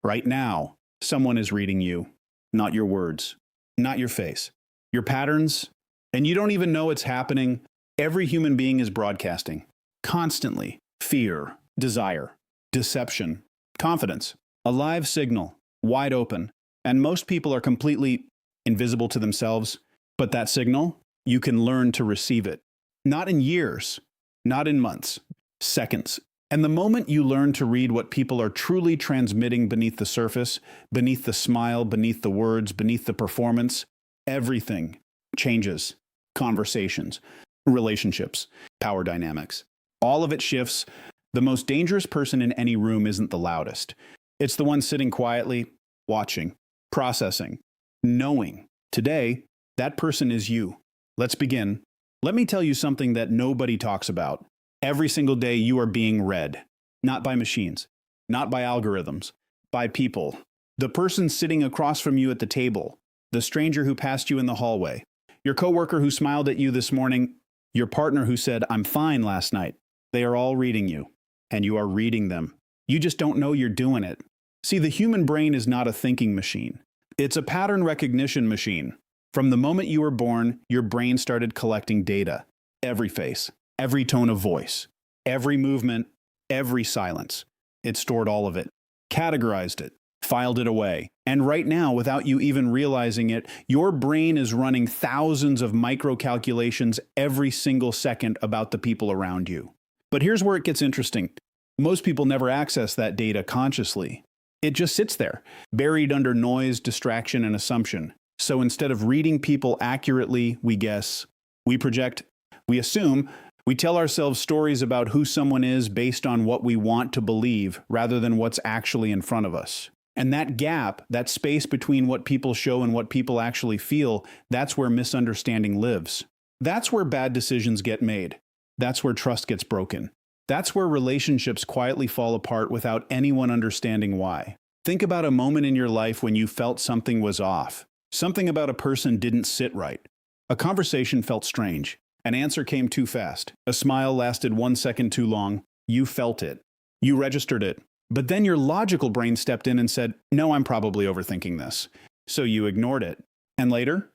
Right now, someone is reading you, not your words, not your face, your patterns, and you don't even know it's happening. Every human being is broadcasting constantly fear, desire, deception, confidence, a live signal, wide open, and most people are completely invisible to themselves. But that signal, you can learn to receive it. Not in years, not in months, seconds. And the moment you learn to read what people are truly transmitting beneath the surface, beneath the smile, beneath the words, beneath the performance, everything changes. Conversations, relationships, power dynamics. All of it shifts. The most dangerous person in any room isn't the loudest. It's the one sitting quietly, watching, processing, knowing. Today, that person is you. Let's begin. Let me tell you something that nobody talks about. Every single day you are being read, not by machines, not by algorithms, by people. The person sitting across from you at the table, the stranger who passed you in the hallway, your coworker who smiled at you this morning, your partner who said, "I'm fine" last night. They are all reading you, and you are reading them. You just don't know you're doing it. See, the human brain is not a thinking machine. It's a pattern recognition machine. From the moment you were born, your brain started collecting data. Every face, every tone of voice, every movement, every silence. It stored all of it, categorized it, filed it away. And right now, without you even realizing it, your brain is running thousands of micro calculations every single second about the people around you. But here's where it gets interesting. Most people never access that data consciously. It just sits there, buried under noise, distraction, and assumption. So instead of reading people accurately, we guess, we project, we assume, we tell ourselves stories about who someone is based on what we want to believe rather than what's actually in front of us. And that gap, that space between what people show and what people actually feel, that's where misunderstanding lives. That's where bad decisions get made. That's where trust gets broken. That's where relationships quietly fall apart without anyone understanding why. Think about a moment in your life when you felt something was off. Something about a person didn't sit right. A conversation felt strange. An answer came too fast. A smile lasted 1 second too long. You felt it. You registered it. But then your logical brain stepped in and said, "No, I'm probably overthinking this." So you ignored it. And later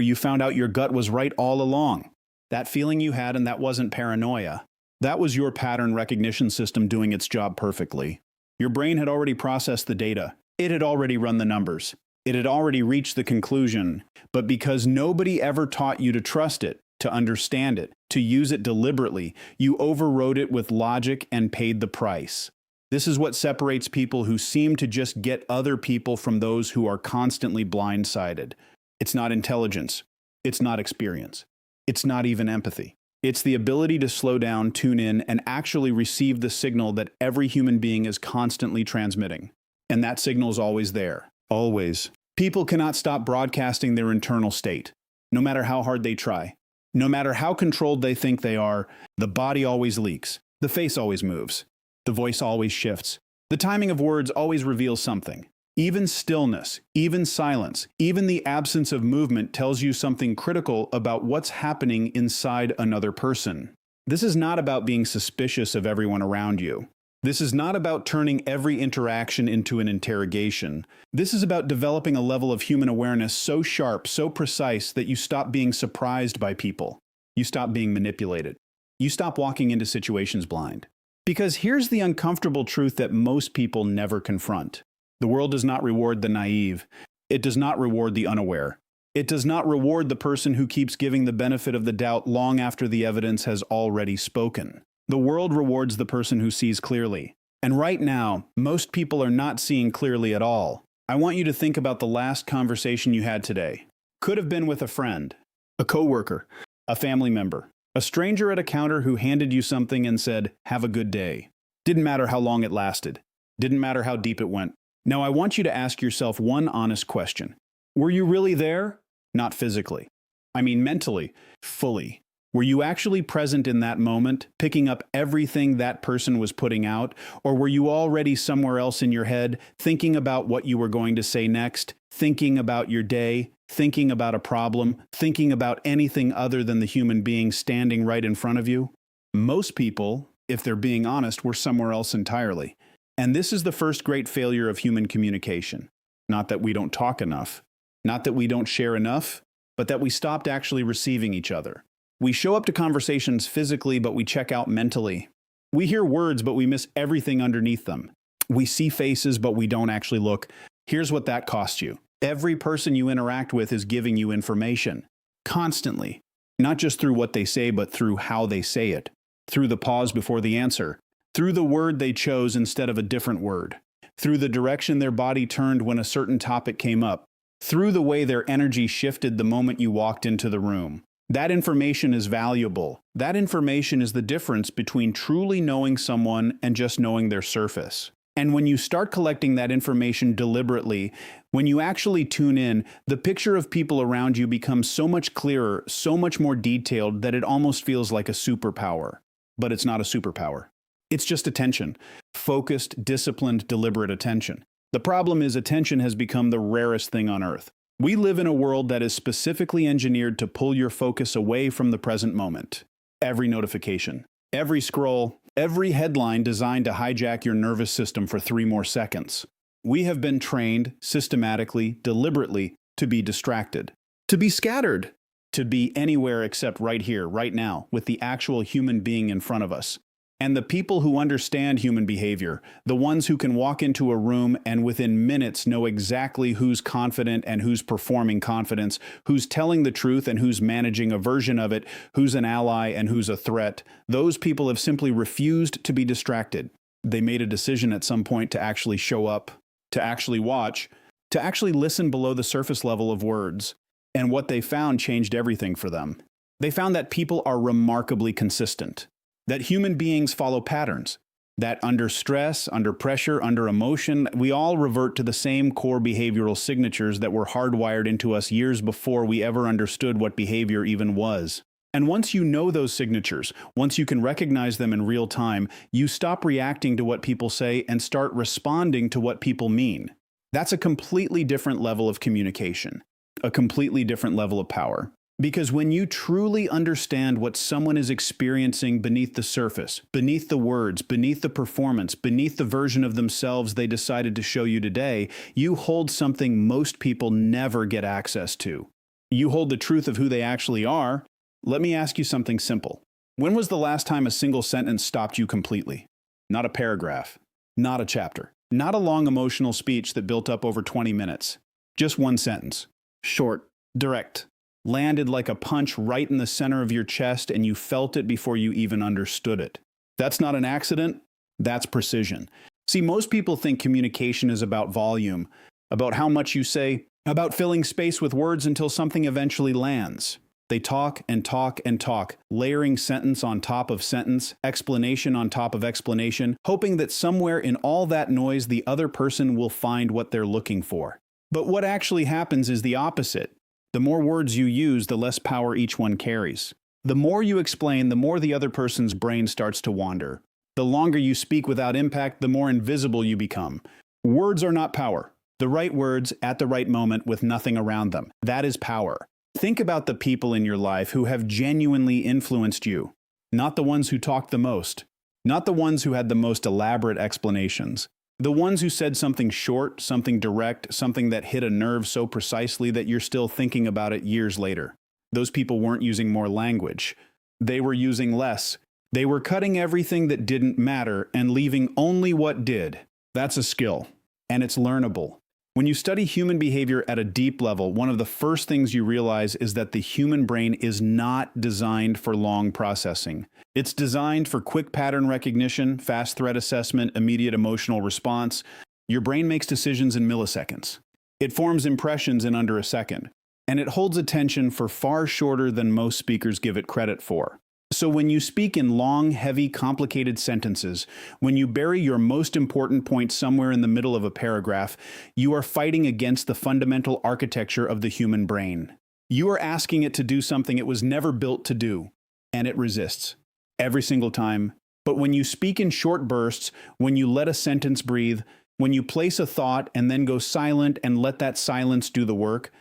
you found out your gut was right all along. That feeling you had, and that wasn't paranoia. That was your pattern recognition system doing its job perfectly. Your brain had already processed the data. It had already run the numbers. It had already reached the conclusion. But because nobody ever taught you to trust it, to understand it, to use it deliberately, you overrode it with logic and paid the price. This is what separates people who seem to just get other people from those who are constantly blindsided. It's not intelligence. It's not experience. It's not even empathy. It's the ability to slow down, tune in, and actually receive the signal that every human being is constantly transmitting. And that signal is always there. Always. People cannot stop broadcasting their internal state, no matter how hard they try. No matter how controlled they think they are, the body always leaks. The face always moves. The voice always shifts. The timing of words always reveals something. Even stillness, even silence, even the absence of movement tells you something critical about what's happening inside another person. This is not about being suspicious of everyone around you. This is not about turning every interaction into an interrogation. This is about developing a level of human awareness so sharp, so precise that you stop being surprised by people. You stop being manipulated. You stop walking into situations blind. Because here's the uncomfortable truth that most people never confront. The world does not reward the naive. It does not reward the unaware. It does not reward the person who keeps giving the benefit of the doubt long after the evidence has already spoken. The world rewards the person who sees clearly. And right now, most people are not seeing clearly at all. I want you to think about the last conversation you had today. Could have been with a friend, a coworker, a family member, a stranger at a counter who handed you something and said, "Have a good day." Didn't matter how long it lasted. Didn't matter how deep it went. Now I want you to ask yourself one honest question. Were you really there? Not physically. I mean mentally, fully. Were you actually present in that moment, picking up everything that person was putting out? Or were you already somewhere else in your head, thinking about what you were going to say next, thinking about your day, thinking about a problem, thinking about anything other than the human being standing right in front of you? Most people, if they're being honest, were somewhere else entirely. And this is the first great failure of human communication. Not that we don't talk enough, not that we don't share enough, but that we stopped actually receiving each other. We show up to conversations physically, but we check out mentally. We hear words, but we miss everything underneath them. We see faces, but we don't actually look. Here's what that costs you. Every person you interact with is giving you information. Constantly. Not just through what they say, but through how they say it. Through the pause before the answer. Through the word they chose instead of a different word. Through the direction their body turned when a certain topic came up. Through the way their energy shifted the moment you walked into the room. That information is valuable. That information is the difference between truly knowing someone and just knowing their surface. And when you start collecting that information deliberately, when you actually tune in, the picture of people around you becomes so much clearer, so much more detailed that it almost feels like a superpower. But it's not a superpower. It's just attention. Focused, disciplined, deliberate attention. The problem is attention has become the rarest thing on earth. We live in a world that is specifically engineered to pull your focus away from the present moment. Every notification, every scroll, every headline designed to hijack your nervous system for 3 more seconds. We have been trained systematically, deliberately, to be distracted, to be scattered, to be anywhere except right here, right now, with the actual human being in front of us. And the people who understand human behavior, the ones who can walk into a room and within minutes know exactly who's confident and who's performing confidence, who's telling the truth and who's managing a version of it, who's an ally and who's a threat, those people have simply refused to be distracted. They made a decision at some point to actually show up, to actually watch, to actually listen below the surface level of words. And what they found changed everything for them. They found that people are remarkably consistent. That human beings follow patterns, that under stress, under pressure, under emotion, we all revert to the same core behavioral signatures that were hardwired into us years before we ever understood what behavior even was. And once you know those signatures, once you can recognize them in real time, you stop reacting to what people say and start responding to what people mean. That's a completely different level of communication, a completely different level of power. Because when you truly understand what someone is experiencing beneath the surface, beneath the words, beneath the performance, beneath the version of themselves they decided to show you today, you hold something most people never get access to. You hold the truth of who they actually are. Let me ask you something simple. When was the last time a single sentence stopped you completely? Not a paragraph, not a chapter, not a long emotional speech that built up over 20 minutes. Just one sentence. Short, direct. Landed like a punch right in the center of your chest and you felt it before you even understood it. That's not an accident, that's precision. See, most people think communication is about volume, about how much you say, about filling space with words until something eventually lands. They talk and talk and talk, layering sentence on top of sentence, explanation on top of explanation, hoping that somewhere in all that noise the other person will find what they're looking for. But what actually happens is the opposite. The more words you use, the less power each one carries. The more you explain, the more the other person's brain starts to wander. The longer you speak without impact, the more invisible you become. Words are not power. The right words at the right moment with nothing around them. That is power. Think about the people in your life who have genuinely influenced you. Not the ones who talked the most. Not the ones who had the most elaborate explanations. The ones who said something short, something direct, something that hit a nerve so precisely that you're still thinking about it years later. Those people weren't using more language. They were using less. They were cutting everything that didn't matter and leaving only what did. That's a skill, and it's learnable. When you study human behavior at a deep level, one of the first things you realize is that the human brain is not designed for long processing. It's designed for quick pattern recognition, fast threat assessment, immediate emotional response. Your brain makes decisions in milliseconds. It forms impressions in under a second. And it holds attention for far shorter than most speakers give it credit for. So when you speak in long, heavy, complicated sentences, when you bury your most important point somewhere in the middle of a paragraph, you are fighting against the fundamental architecture of the human brain. You are asking it to do something it was never built to do, and it resists. Every single time. But when you speak in short bursts, when you let a sentence breathe, when you place a thought and then go silent and let that silence do the work,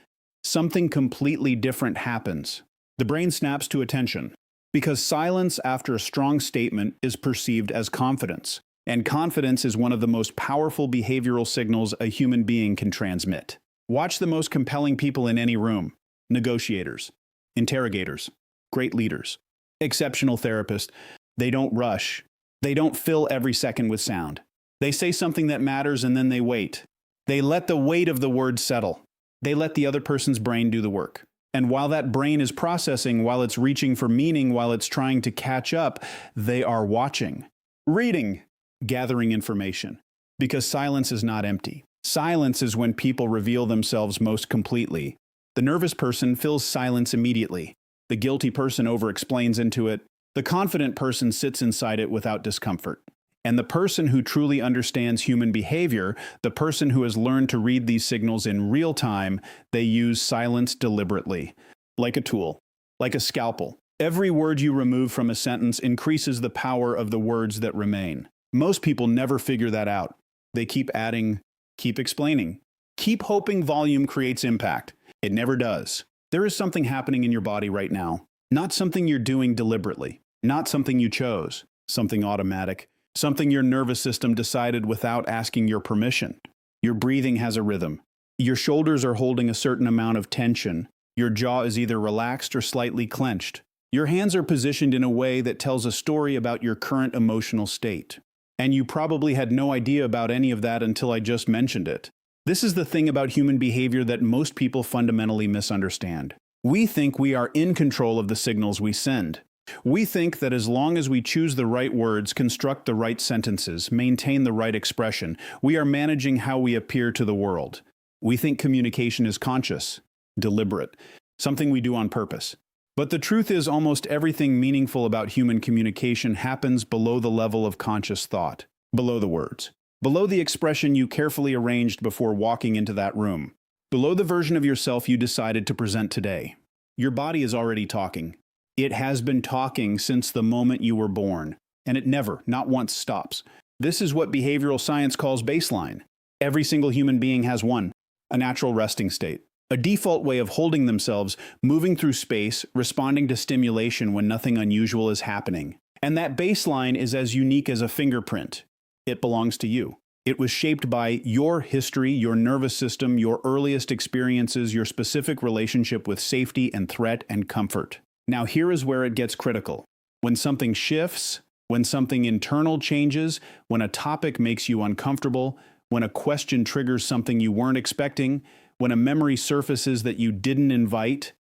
something completely different happens. The brain snaps to attention. Because silence after a strong statement is perceived as confidence. And confidence is one of the most powerful behavioral signals a human being can transmit. Watch the most compelling people in any room: negotiators, interrogators, great leaders, exceptional therapists. They don't rush. They don't fill every second with sound. They say something that matters and then they wait. They let the weight of the words settle. They let the other person's brain do the work. And while that brain is processing, while it's reaching for meaning, while it's trying to catch up, they are watching, reading, gathering information. Because silence is not empty. Silence is when people reveal themselves most completely. The nervous person fills silence immediately. The guilty person over-explains into it. The confident person sits inside it without discomfort. And the person who truly understands human behavior, the person who has learned to read these signals in real time, they use silence deliberately. Like a tool, like a scalpel. Every word you remove from a sentence increases the power of the words that remain. Most people never figure that out. They keep adding, keep explaining, keep hoping volume creates impact. It never does. There is something happening in your body right now. Not something you're doing deliberately. Not something you chose. Something automatic. Something your nervous system decided without asking your permission. Your breathing has a rhythm. Your shoulders are holding a certain amount of tension. Your jaw is either relaxed or slightly clenched. Your hands are positioned in a way that tells a story about your current emotional state. And you probably had no idea about any of that until I just mentioned it. This is the thing about human behavior that most people fundamentally misunderstand. We think we are in control of the signals we send. We think that as long as we choose the right words, construct the right sentences, maintain the right expression, we are managing how we appear to the world. We think communication is conscious, deliberate, something we do on purpose. But the truth is, almost everything meaningful about human communication happens below the level of conscious thought, below the words, below the expression you carefully arranged before walking into that room, below the version of yourself you decided to present today. Your body is already talking. It has been talking since the moment you were born, and it never, not once, stops. This is what behavioral science calls baseline. Every single human being has one, a natural resting state, a default way of holding themselves, moving through space, responding to stimulation when nothing unusual is happening. And that baseline is as unique as a fingerprint. It belongs to you. It was shaped by your history, your nervous system, your earliest experiences, your specific relationship with safety and threat and comfort. Now here is where it gets critical. When something shifts, when something internal changes, when a topic makes you uncomfortable, when a question triggers something you weren't expecting, when a memory surfaces that you didn't invite,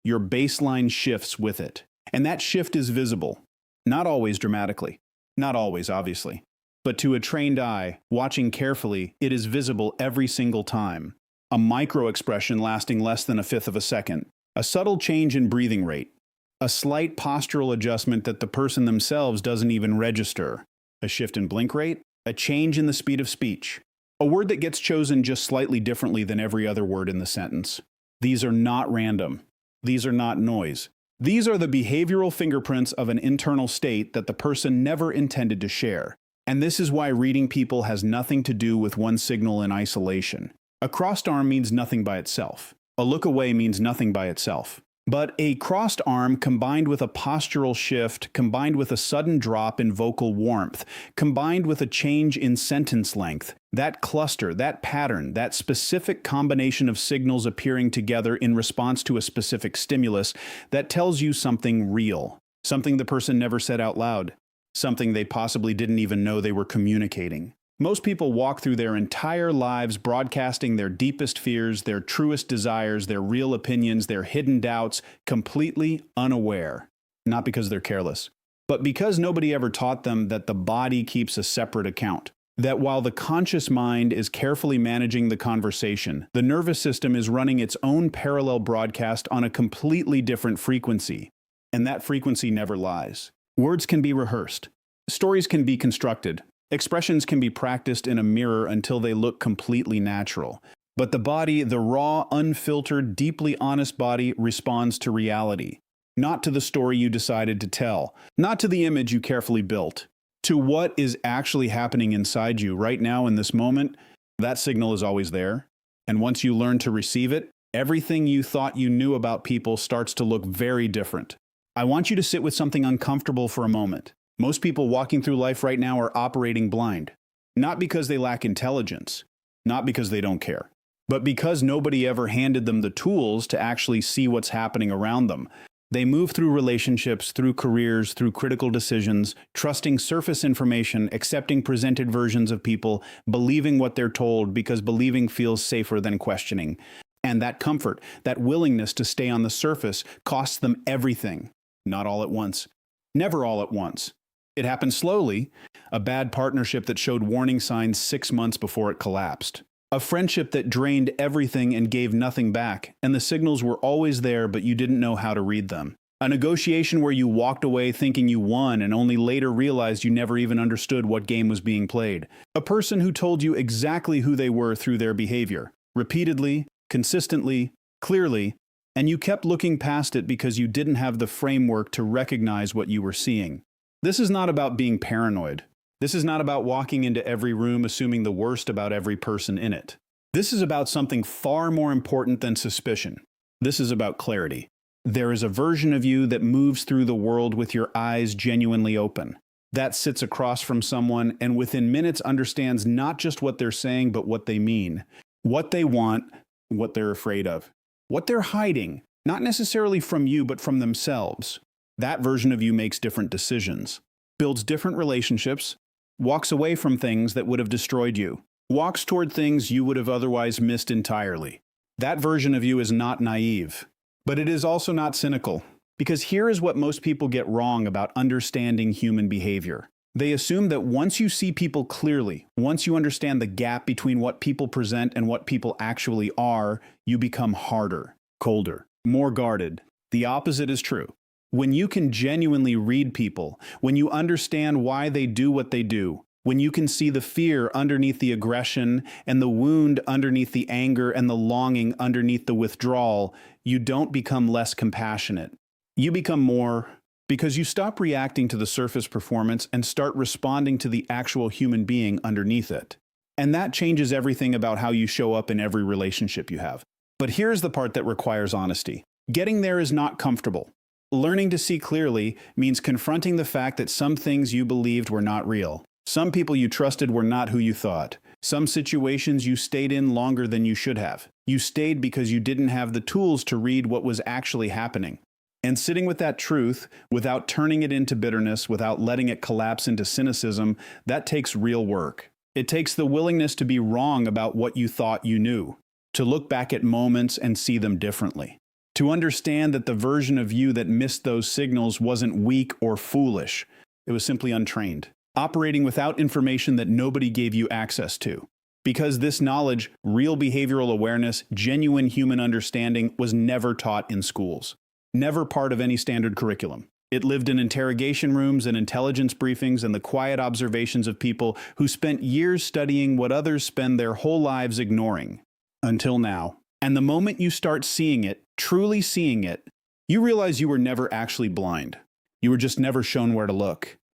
your baseline shifts with it. And that shift is visible. Not always dramatically. Not always, obviously. But to a trained eye, watching carefully, it is visible every single time. A micro-expression lasting less than a fifth of a second. A subtle change in breathing rate. A slight postural adjustment that the person themselves doesn't even register. A shift in blink rate. A change in the speed of speech. A word that gets chosen just slightly differently than every other word in the sentence. These are not random. These are not noise. These are the behavioral fingerprints of an internal state that the person never intended to share. And this is why reading people has nothing to do with one signal in isolation. A crossed arm means nothing by itself. A look away means nothing by itself. But a crossed arm combined with a postural shift, combined with a sudden drop in vocal warmth, combined with a change in sentence length, that cluster, that pattern, that specific combination of signals appearing together in response to a specific stimulus, that tells you something real, something the person never said out loud, something they possibly didn't even know they were communicating. Most people walk through their entire lives broadcasting their deepest fears, their truest desires, their real opinions, their hidden doubts, completely unaware. Not because they're careless, but because nobody ever taught them that the body keeps a separate account. That while the conscious mind is carefully managing the conversation, the nervous system is running its own parallel broadcast on a completely different frequency. And that frequency never lies. Words can be rehearsed. Stories can be constructed. Expressions can be practiced in a mirror until they look completely natural. But the body, the raw, unfiltered, deeply honest body, responds to reality. Not to the story you decided to tell. Not to the image you carefully built. To what is actually happening inside you right now in this moment. That signal is always there. And once you learn to receive it, everything you thought you knew about people starts to look very different. I want you to sit with something uncomfortable for a moment. Most people walking through life right now are operating blind. Not because they lack intelligence, not because they don't care, but because nobody ever handed them the tools to actually see what's happening around them. They move through relationships, through careers, through critical decisions, trusting surface information, accepting presented versions of people, believing what they're told because believing feels safer than questioning. And that comfort, that willingness to stay on the surface, costs them everything. Not all at once. Never all at once. It happened slowly. A bad partnership that showed warning signs 6 months before it collapsed. A friendship that drained everything and gave nothing back, and the signals were always there, but you didn't know how to read them. A negotiation where you walked away thinking you won and only later realized you never even understood what game was being played. A person who told you exactly who they were through their behavior, repeatedly, consistently, clearly, and you kept looking past it because you didn't have the framework to recognize what you were seeing. This is not about being paranoid. This is not about walking into every room assuming the worst about every person in it. This is about something far more important than suspicion. This is about clarity. There is a version of you that moves through the world with your eyes genuinely open. That sits across from someone and within minutes understands not just what they're saying, but what they mean. What they want, what they're afraid of. What they're hiding, not necessarily from you, but from themselves. That version of you makes different decisions, builds different relationships, walks away from things that would have destroyed you, walks toward things you would have otherwise missed entirely. That version of you is not naive, but it is also not cynical, because here is what most people get wrong about understanding human behavior. They assume that once you see people clearly, once you understand the gap between what people present and what people actually are, you become harder, colder, more guarded. The opposite is true. When you can genuinely read people, when you understand why they do what they do, when you can see the fear underneath the aggression and the wound underneath the anger and the longing underneath the withdrawal, you don't become less compassionate. You become more, because you stop reacting to the surface performance and start responding to the actual human being underneath it. And that changes everything about how you show up in every relationship you have. But here's the part that requires honesty. Getting there is not comfortable. Learning to see clearly means confronting the fact that some things you believed were not real. Some people you trusted were not who you thought. Some situations you stayed in longer than you should have. You stayed because you didn't have the tools to read what was actually happening. And sitting with that truth, without turning it into bitterness, without letting it collapse into cynicism, that takes real work. It takes the willingness to be wrong about what you thought you knew, to look back at moments and see them differently. To understand that the version of you that missed those signals wasn't weak or foolish. It was simply untrained, operating without information that nobody gave you access to. Because this knowledge, real behavioral awareness, genuine human understanding was never taught in schools. Never part of any standard curriculum. It lived in interrogation rooms and intelligence briefings and the quiet observations of people who spent years studying what others spend their whole lives ignoring. Until now. And the moment you start seeing it, truly seeing it, you realize you were never actually blind. You were just never shown where to look.